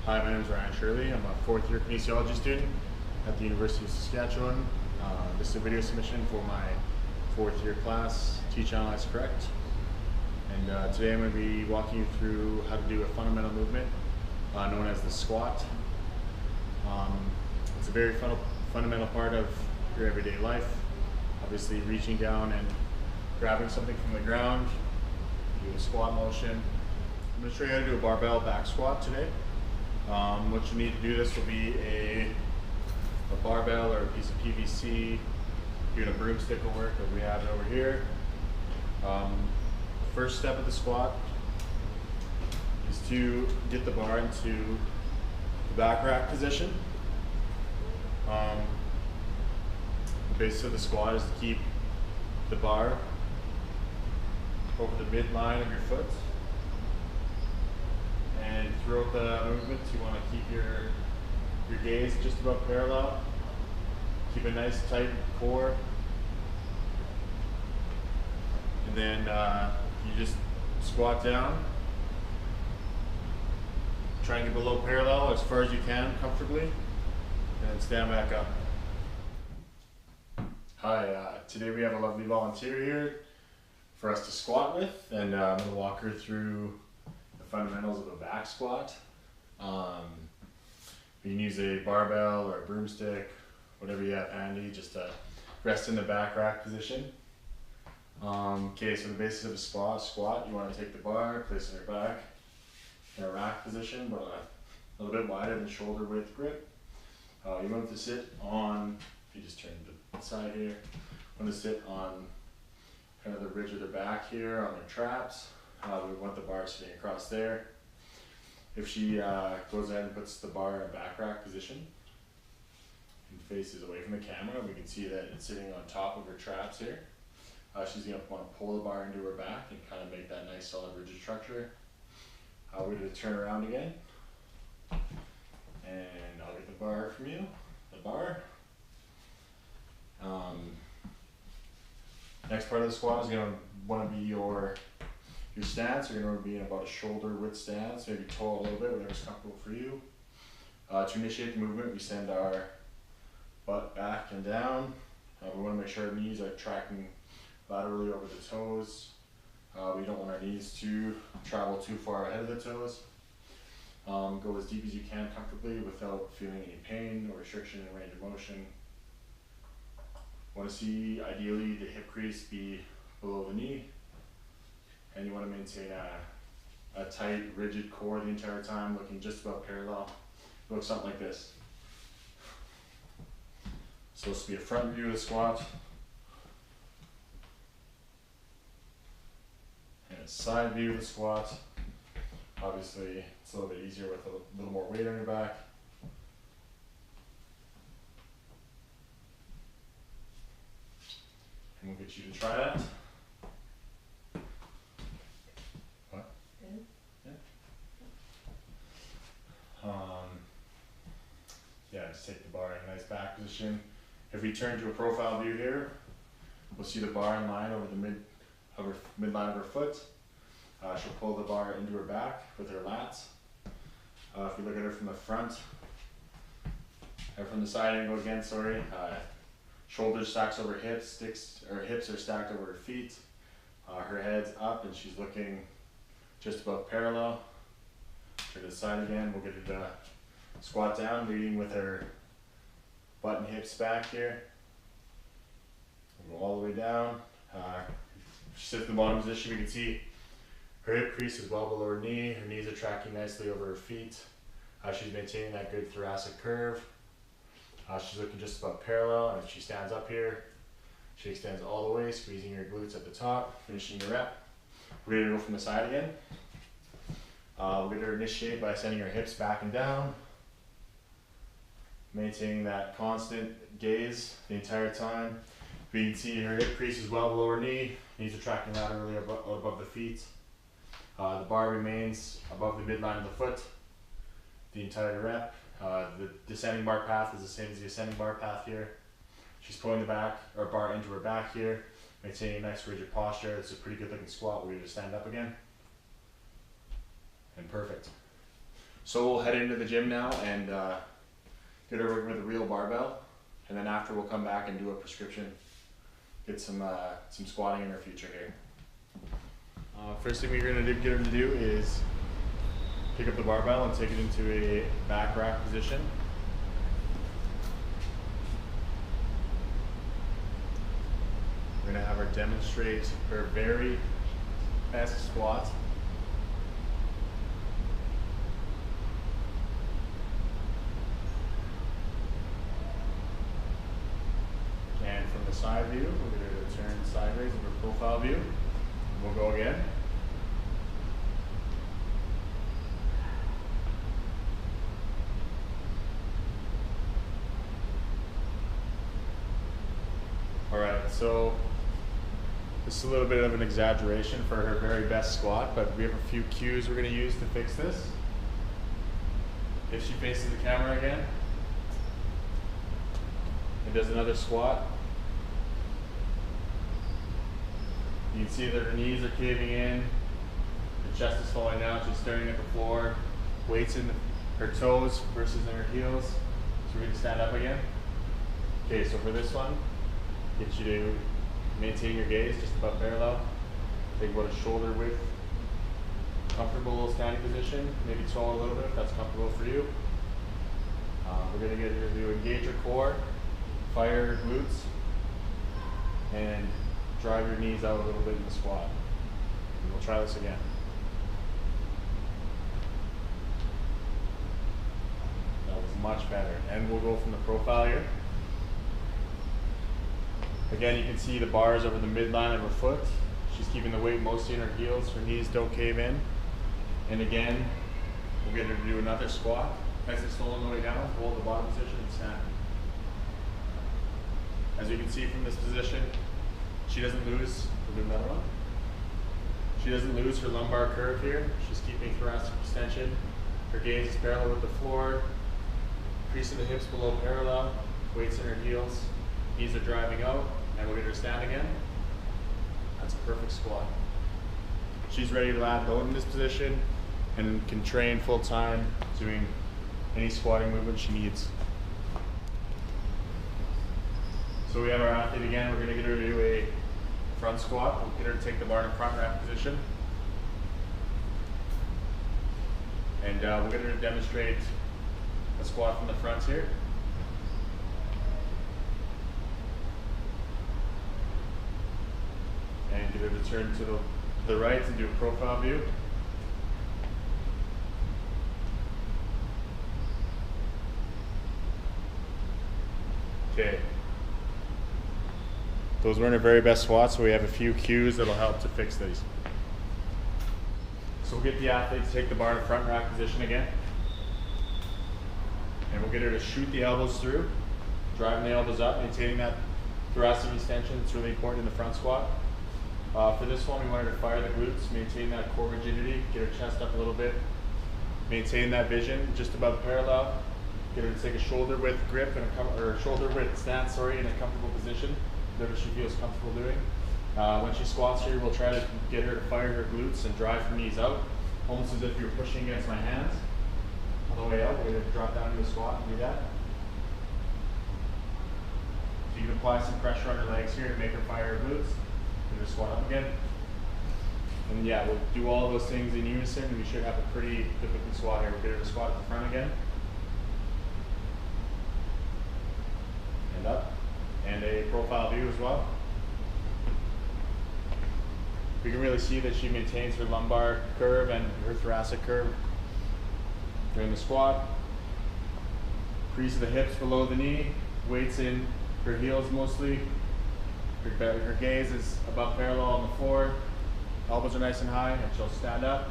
Hi, my name is Ryan Shirley. I'm a fourth year kinesiology student at the University of Saskatchewan. This is a video submission for my fourth year class, Teach, Analyze, Correct. And today I'm going to be walking you through how to do a fundamental movement known as the squat. It's a very fundamental part of your everyday life. Obviously reaching down and grabbing something from the ground, do a squat motion. I'm going to show you how to do a barbell back squat today. What you need to do this will be a barbell or a piece of PVC. Even a broomstick will work, but we have it over here. First step of the squat is to get the bar into the back rack position. The basis of the squat is to keep the bar over the midline of your foot. And throughout the movement, you want to keep your gaze just about parallel. Keep a nice tight core. And then you just squat down. Try and get below parallel as far as you can comfortably. And then stand back up. Hi, today we have a lovely volunteer here for us to squat with. And I'm going to walk her through fundamentals of a back squat. You can use a barbell or a broomstick, whatever you have handy, just to rest in the back rack position. Okay, so the basis of a squat, you want to take the bar, place it on your back in a rack position, but a little bit wider than shoulder width grip. You want to sit on, if you just turn to the side here, you want to sit on kind of the ridge of the back here on the traps. We want the bar sitting across there. If she goes ahead and puts the bar in a back rack position and faces away from the camera, we can see that it's sitting on top of her traps here. She's going to want to pull the bar into her back and kind of make that nice solid rigid structure. We're going to turn around again. And I'll get the bar from you, the bar. Next part of the squat is going to want to be your stance. You're going to be in about a shoulder width stance, maybe toe a little bit, whatever's comfortable for you. To initiate the movement, we send our butt back and down. We want to make sure our knees are tracking laterally over the toes. We don't want our knees to travel too far ahead of the toes. Go as deep as you can comfortably without feeling any pain or restriction in range of motion. Want to see, ideally, the hip crease be below the knee. And you want to maintain a tight, rigid core the entire time, looking just about parallel. It looks something like this. It's supposed to be a front view of the squat. And a side view of the squat. Obviously, it's a little bit easier with a little more weight on your back. And we'll get you to try that. Yeah, just take the bar in a nice back position. If we turn to a profile view here, we'll see the bar in line over the midline of her foot. She'll pull the bar into her back with her lats. If you look at her from the front, or from the side angle again, sorry, shoulders stacks over hips, her hips are stacked over her feet. Her head's up and she's looking just about parallel. Turn to the side again, we'll get her to squat down, leading with her butt and hips back here. We'll go all the way down. She sits in the bottom position, we can see her hip crease is well below her knee. Her knees are tracking nicely over her feet. She's maintaining that good thoracic curve. She's looking just about parallel, and if she stands up here, she extends all the way, squeezing her glutes at the top, finishing your rep. We're ready to go from the side again. We're going to initiate by sending our hips back and down, maintaining that constant gaze the entire time. We can see her hip crease is well below her knee, knees are tracking laterally above the feet. The bar remains above the midline of the foot the entire rep. The descending bar path is the same as the ascending bar path here. She's pulling the bar into her back here, maintaining a nice rigid posture. It's a pretty good looking squat. We're going to stand up again. And perfect. So we'll head into the gym now and get her working with a real barbell, and then after we'll come back and do a prescription, get some squatting in her future here. First thing we're gonna get her to do is pick up the barbell and take it into a back rack position. We're gonna have her demonstrate her very best squat. And from the side view, we're going to turn sideways into a profile view. We'll go again. All right, so this is a little bit of an exaggeration for her very best squat, but we have a few cues we're going to use to fix this. If she faces the camera again and does another squat, you can see that her knees are caving in, her chest is falling down, she's staring at the floor, weights in her toes versus in her heels. So we're going to stand up again. Okay, so for this one, get you to maintain your gaze just about parallel. Take about a shoulder width, comfortable standing position, maybe toe a little bit if that's comfortable for you. We're going to get her to engage your core, fire your glutes, and drive your knees out a little bit in the squat. And we'll try this again. That was much better. And we'll go from the profile here. Again, you can see the bars over the midline of her foot. She's keeping the weight mostly in her heels. Her knees don't cave in. And again, we'll get her to do another squat. Nice and slow on the way down. Hold the bottom position and stand. As you can see from this position, she doesn't lose. We'll do another one. She doesn't lose her lumbar curve here. She's keeping thoracic extension. Her gaze is parallel with the floor. Crease of the hips below parallel. Weights in her heels. Knees are driving out. And we'll get her to stand again. That's a perfect squat. She's ready to add load in this position and can train full time doing any squatting movement she needs. So we have our athlete again. We're going to get her to do a front squat. We'll get her to take the bar in a front rack position. And we'll get her to demonstrate a squat from the front here. And get her to turn to the right and do a profile view. Okay. Those weren't her very best squats, so we have a few cues that'll help to fix these. So we'll get the athlete to take the bar in front rack position again. And we'll get her to shoot the elbows through, driving the elbows up, maintaining that thoracic extension. It's really important in the front squat. For this one, we want her to fire the glutes, maintain that core rigidity, get her chest up a little bit, maintain that vision just above parallel. Get her to take a shoulder width grip and shoulder width stance, in a comfortable position, whatever she feels comfortable doing. When she squats here, we'll try to get her to fire her glutes and drive her knees out, almost as if you're pushing against my hands. On the way out, we're going to drop down to a squat and do that. So you can apply some pressure on her legs here to make her fire her glutes. Get her squat up again. And yeah, we'll do all of those things in unison, and we should have a pretty good looking squat here. We'll get her to squat at the front again. And up. And a profile view as well. We can really see that she maintains her lumbar curve and her thoracic curve during the squat. Crease of the hips below the knee, weights in her heels mostly. Her gaze is above parallel on the floor. Elbows are nice and high, and she'll stand up.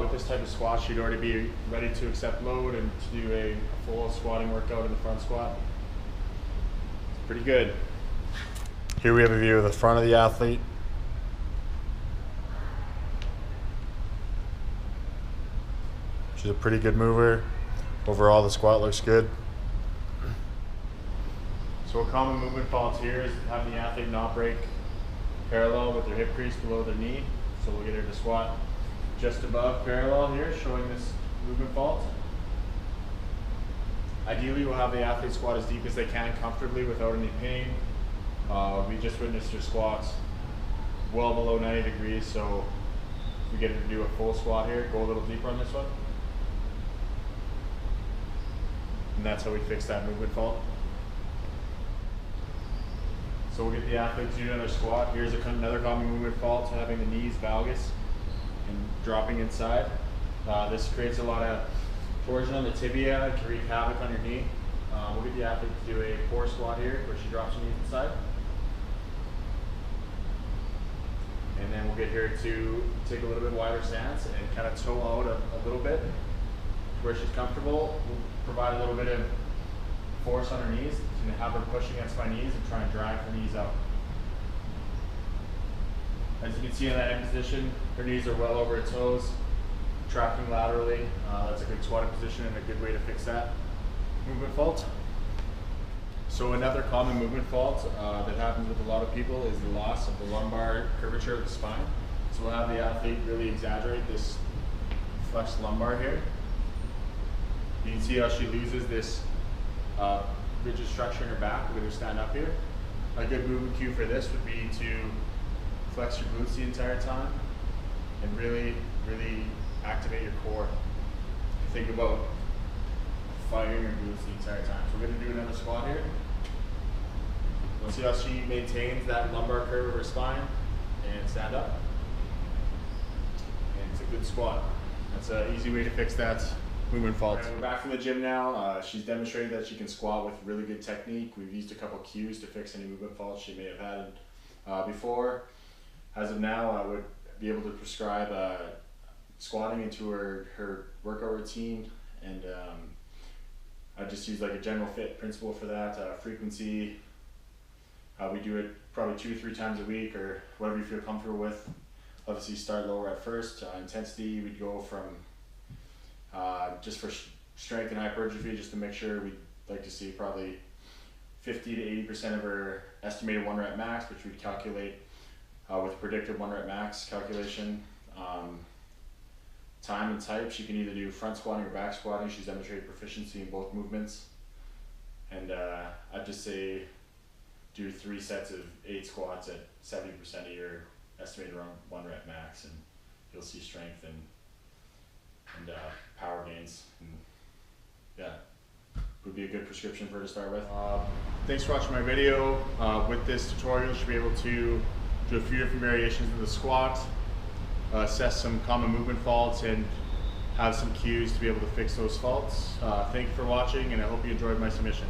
With this type of squat, she'd already be ready to accept load and to do a full squatting workout in the front squat. It's pretty good. Here we have a view of the front of the athlete. She's a pretty good mover. Overall, the squat looks good. So a common movement fault here is having the athlete not break parallel with their hip crease below their knee. So we'll get her to squat just above parallel here, showing this movement fault. Ideally, we'll have the athlete squat as deep as they can comfortably without any pain. We just witnessed her squats well below 90 degrees, so we get her to do a full squat here, go a little deeper on this one. And that's how we fix that movement fault. So we'll get the athlete to do another squat. Here's another common movement fault, having the knees valgus and dropping inside. This creates a lot of torsion on the tibia and can wreak havoc on your knee. We'll get the athlete to do a core squat here, where she drops her knees inside. And then we'll get her to take a little bit wider stance and kind of toe out a little bit to where she's comfortable. We'll provide a little bit of force on her knees to have her push against my knees and try and drag her knees out. As you can see in that end position, her knees are well over her toes, tracking laterally. That's a good squatting position and a good way to fix that movement fault. So another common movement fault that happens with a lot of people is the loss of the lumbar curvature of the spine. So we'll have the athlete really exaggerate this flexed lumbar here. You can see how she loses this rigid structure in her back. We're going to stand up here. A good movement cue for this would be to flex your glutes the entire time and really activate your core. Think about firing your glutes the entire time. So we're going to do another squat here. We'll see how she maintains that lumbar curve of her spine and stand up. And it's a good squat. That's an easy way to fix that movement fault. We're back from the gym now. She's demonstrated that she can squat with really good technique. We've used a couple cues to fix any movement faults she may have had before. As of now, I would be able to prescribe squatting into her workout routine, and I just use like a general fit principle for that. Frequency, we do it probably 2 or 3 times a week, or whatever you feel comfortable with. Obviously start lower at first. Intensity, we'd go from just for strength and hypertrophy, just to make sure, we'd like to see probably 50 to 80% of her estimated 1 rep max, which we'd calculate with predicted 1 rep max calculation. Time and type, she can either do front squatting or back squatting. She's demonstrated proficiency in both movements. And I'd just say do 3 sets of 8 squats at 70% of your estimated 1 rep max, and you'll see strength and power gains. And yeah, would be a good prescription for her to start with. Thanks for watching my video. With this tutorial, you should be able to do a few different variations of the squat, assess some common movement faults, and have some cues to be able to fix those faults. Thank you for watching, and I hope you enjoyed my submission.